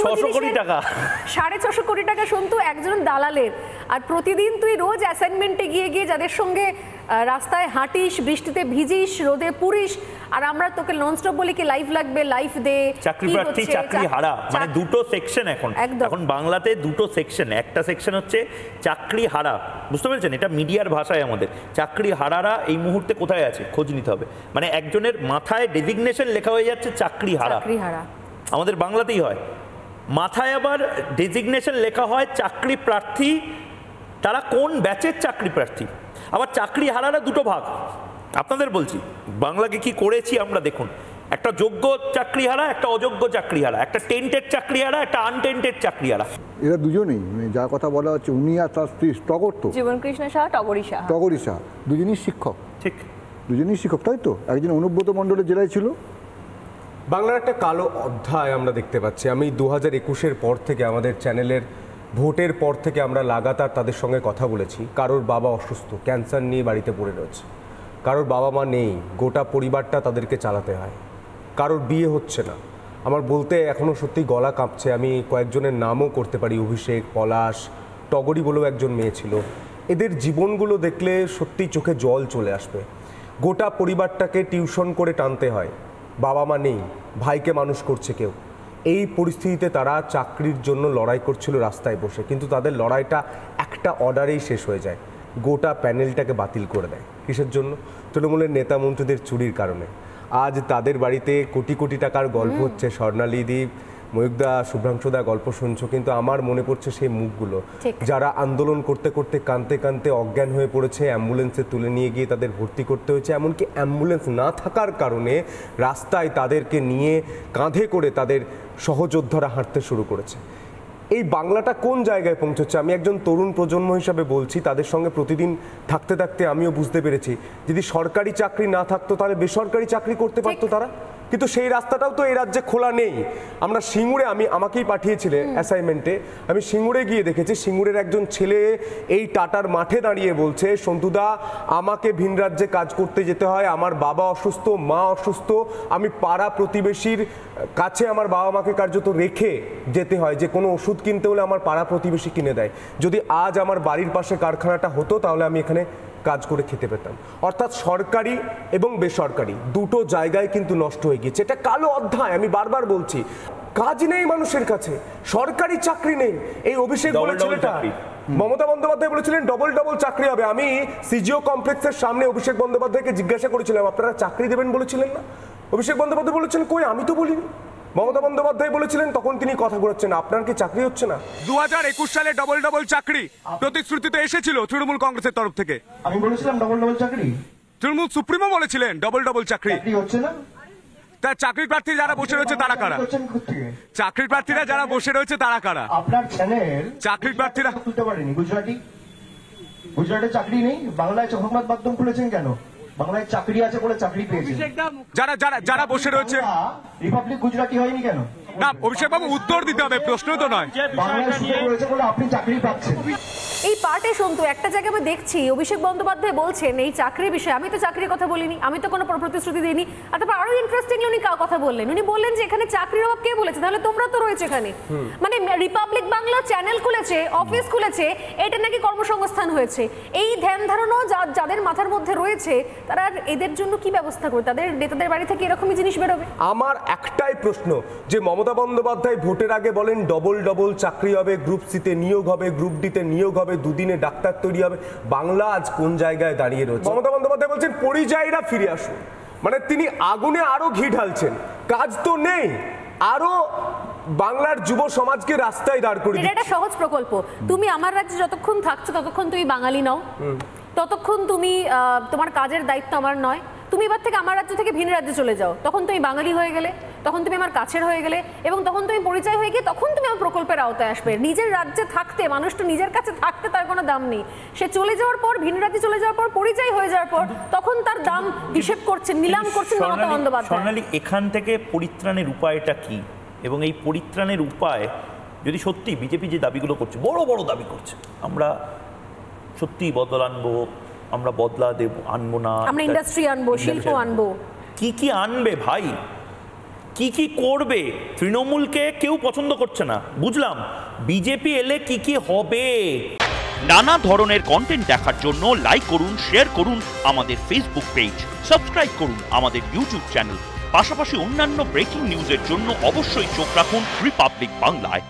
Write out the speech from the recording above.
650 কোটি টাকা সন্তু একজন দালালের। আর প্রতিদিন তুই রোজ অ্যাসাইনমেন্টে গিয়ে গিয়ে যাদের সঙ্গে রাস্তায় হাঁটিস, বৃষ্টিতে ভিজিস, রোদে পুড়িস, আর আমরা তোকে ননস্টপ বলি কি লাইফ লাগবে, লাইফ দে। চাকরি প্রার্থী, চাকরি হারা, মানে দুটো সেকশন এখন বাংলাতে দুটো সেকশন। একটা সেকশন হচ্ছে চাকরি হারা, বুঝতে পেরেছেন? এটা মিডিয়ার ভাষায় আমাদের চাকরি হারারা এই মুহূর্তে কোথায় আছে খোঁজ নিতে হবে। মানে একজনের মাথায় ডেজিগনেশন লেখা হয়ে যাচ্ছে চাকরি হারা, আমাদের বাংলাতেই হয়। মাথায় আবার ডেজিগনেশন লেখা হয় চাকরি প্রার্থী, তারা কোন ব্যাচের চাকরি প্রার্থী। আবার চাকরি হারারা দুটো ভাগ, আপনাদের বলছি বাংলাকে কি করেছি আমরা। দেখুন, একটা যোগ্য চাকরি হারা, একটা অযোগ্য চাকরি হারা, একটা টেন্টেড চাকরি হারা, একটা আনটেন্টেড চাকরি হারা। এরা দুজনেই, যার কথা বলা হচ্ছে উনি আর তার স্ত্রী টগর, তো জীবনকৃষ্ণ সাহা, টগরী সাহা দুজনই শিক্ষক। ঠিক, দুজনই শিক্ষক, তাই তো? একজন অনুব্রত মণ্ডলের জেলায় ছিল। বাংলার একটা কালো অধ্যায় আমরা দেখতে পাচ্ছি। আমি 2021-এর পর থেকে আমাদের চ্যানেলের ভোটের পর থেকে আমরা লাগাতার তাদের সঙ্গে কথা বলেছি। কারোর বাবা অসুস্থ, ক্যান্সার নিয়ে বাড়িতে পড়ে রয়েছে, কারোর বাবা মা নেই, গোটা পরিবারটা তাদেরকে চালাতে হয়, কারোর বিয়ে হচ্ছে না। আমার বলতে এখনও সত্যি গলা কাঁপছে। আমি কয়েকজনের নামও করতে পারি, অভিষেক, পলাশ, টগরী বলেও একজন মেয়ে ছিল। এদের জীবনগুলো দেখলে সত্যি চোখে জল চলে আসবে। গোটা পরিবারটাকে টিউশন করে টানতে হয়, বাবা মা নেই, ভাইকে মানুষ করছে কেউ। এই পরিস্থিতিতে তারা চাকরির জন্য লড়াই করছিল রাস্তায় বসে, কিন্তু তাদের লড়াইটা একটা অর্ডারেই শেষ হয়ে যায়, গোটা প্যানেলটাকে বাতিল করে দেয়। কিসের জন্য? তৃণমূলের নেতা মন্ত্রীদের চুরির কারণে। আজ তাদের বাড়িতে কোটি কোটি টাকার গল্প হচ্ছে, স্বর্ণালী দ্বীপ, ময়ূকদা, শুভ্রাংশুদা গল্প শুনছো, কিন্তু আমার মনে পড়ছে সেই মুখগুলো যারা আন্দোলন করতে করতে কাঁদতে কাঁদতে অজ্ঞান হয়ে পড়েছে, অ্যাম্বুলেন্সে তুলে নিয়ে গিয়ে তাদের ভর্তি করতে হয়েছে। এমনকি অ্যাম্বুলেন্স না থাকার কারণে রাস্তায় তাদেরকে নিয়ে কাঁধে করে তাদের সহযোদ্ধারা হাঁটতে শুরু করেছে। এই বাংলাটা কোন জায়গায় পৌঁছচ্ছে? আমি একজন তরুণ প্রজন্ম হিসাবে বলছি, তাদের সঙ্গে প্রতিদিন থাকতে থাকতে আমিও বুঝতে পেরেছি, যদি সরকারি চাকরি না থাকতো তাহলে বেসরকারি চাকরি করতে পারতো তারা, কিন্তু সেই রাস্তাটাও তো এই রাজ্যে খোলা নেই। আমরা সিঙ্গুরে, আমাকেই পাঠিয়েছিলে অ্যাসাইনমেন্টে, আমি সিঙ্গুরে গিয়ে দেখেছি সিঙ্গুরের একজন ছেলে এই টাটার মাঠে দাঁড়িয়ে বলছে, সন্তুদা আমাকে ভিন রাজ্যে কাজ করতে যেতে হয়, আমার বাবা অসুস্থ, মা অসুস্থ, আমি পাড়া প্রতিবেশীর কাছে আমার বাবা মাকে কার্যত রেখে যেতে হয়, যে কোনো ওষুধ কিনতে হলে আমার পাড়া প্রতিবেশী কিনে দেয়। যদি আজ আমার বাড়ির পাশে কারখানাটা হতো তাহলে আমি এখানে কাজ করে খেতে পেতাম। অর্থাৎ সরকারি এবং বেসরকারি দুটো জায়গায় কিন্তু নষ্ট হয়ে গিয়েছে। এটা কালো অধ্যায়, আমি বারবার বলছি। কাজ নেই মানুষের কাছে, সরকারি চাকরি নেই। এই অভিষেক ছেলেটা, মমতা বন্দ্যোপাধ্যায় বলেছিলেন ডবল ডবল চাকরি হবে। আমি সিজিও কমপ্লেক্সের সামনে অভিষেক বন্দ্যোপাধ্যায়কে জিজ্ঞাসা করেছিলাম, আপনারা চাকরি দেবেন বলেছিলেন না? অভিষেক বন্দ্যোপাধ্যায় বলেছেন, কই, আমি তো বলিনি। মমতা বন্দ্যোপাধ্যায় বলেছিলেন, তখন তিনি কথা ঘোরাচ্ছেন, আপনার কি চাকরি হচ্ছে না? 2021 সালে ডবল ডবল চাকরি প্রতিশ্রুতিতে এসেছিল তৃণমূল কংগ্রেসের তরফ থেকে। আমি বলেছিলাম ডবল ডবল চাকরি, তৃণমূল সুপ্রিমো বলেছিলেন ডবল ডবল চাকরি হচ্ছে না। তার চাকরি প্রার্থী যারা বসে রয়েছে তারা কারা? চাকরি প্রার্থীরা যারা বসে রয়েছে তারা কারা? আপনার চ্যানেল চাকরি প্রার্থীরা তুলতে পারেনি। গুজরাটে চাকরি নেই, বাংলায় সংবাদ মাধ্যম খুলেছেন কেন? বাংলায় চাকরি আছে বলে চাকরি পেয়েছেন। যারা যারা যারা বসে রয়েছে, রিপাবলিক গুজরাটি হয়নি কেন? না, অভিষেক বাবু উত্তর দিতে হবে, প্রশ্ন তো নয়। বাংলায় সুযোগ রয়েছে বলে আপনি চাকরি পাচ্ছেন। এই পার্টে সন্তু একটা জায়গায় আমি দেখছি অভিষেক বন্দ্যোপাধ্যায় বলছেন এই চাকরির বিষয়ে, আমি তো চাকরির কথা বলিনি, আমি তো কোনো প্রতিশ্রুতি দিইনি। আর তারপর আরো ইন্টারেস্টিংলি উনি কথা বললেন, উনি বললেন যে এখানে চাকরির অভাব কে বলেছে? তাহলে তোমরা তো রয়েছে এখানে। মানে রিপাবলিক বাংলা চ্যানেল খুলেছে, অফিস খুলেছে, এটা নাকি কর্মসংস্থান হয়েছে। এই ধ্যান ধারণাও যাদের মাথার মধ্যে রয়েছে, তারা এদের জন্য কি ব্যবস্থা করে? তাদের নেতাদের বাড়ি থেকে এরকমই জিনিস বেরোবে? আমার একটাই প্রশ্ন, যে মমতা বন্দ্যোপাধ্যায় ভোটের আগে বলেন ডবল ডবল চাকরি হবে, গ্রুপ সিতে নিয়োগ হবে, গ্রুপ ডিতে নিয়োগ হবে, দুদিনে ডাক্তার তৈরি হবে, বাংলা আজ কোন জায়গায় দাঁড়িয়ে রয়েছে? মমতা বন্দ্যোপাধ্যায় বলছেন পরিযায়ীরা ফিরে আসুন, মানে তিনি আগুনে আরো ঘি ঢালছেন। কাজ তো নেই, আরো বাংলার যুব সমাজকে রাস্তায় দাঁড় করে দিচ্ছে। এটা সহজ প্রকল্প। তুমি আমার রাজ্যে যতক্ষণ থাকছো ততক্ষণ তুমি বাঙালি নও, ততক্ষণ তুমি তোমার কাজের দায়িত্ব আমার নয়। তুমি এবার থেকে আমার রাজ্য থেকে ভিন রাজ্যে চলে যাও, তখন তুমি বাঙালি হয়ে গেলে, তখন তুমি আমার কাছের হয়ে গেলে, এবং তখন তুমি পরিচয় হয়ে গিয়ে তখন তুমি আমার প্রকল্পের আওতায় আসবে। নিজের রাজ্যে থাকতে, মানুষ তো নিজের কাছে থাকতে তার কোনো দাম নেই। সে চলে যাওয়ার পর, ভিন রাজ্যে চলে যাওয়ার পর, পরিচয় হয়ে যাওয়ার পর, তখন তার দাম হিসেব করছেন, নিলাম করছেন মমতা বন্দ্যোপাধ্যায়। স্বর্ণালী, এখান থেকে পরিত্রাণের উপায়টা কি? এবং এই পরিত্রাণের উপায় যদি সত্যি বিজেপি যে দাবিগুলো করছে, বড় বড় দাবি করছে, আমরা সত্যি বদল আনবো, আমরা বদলা দেব, আনবো না, আমরা ইন্ডাস্ট্রি আনবো, শিল্প আনবো, কি কি আনবে ভাই? কি কি করবে, তৃণমূলকে কেউ পছন্দ করছে না, বুঝলাম, বিজেপি এলে কি কি হবে। নানা ধরনের কন্টেন্ট দেখার জন্য লাইক করুন, শেয়ার করুন আমাদের ফেসবুক পেজ, সাবস্ক্রাইব করুন আমাদের ইউটিউব চ্যানেল। পাশাপাশি অন্যান্য ব্রেকিং নিউজের জন্য অবশ্যই চোখ রাখুন রিপাবলিক বাংলায়।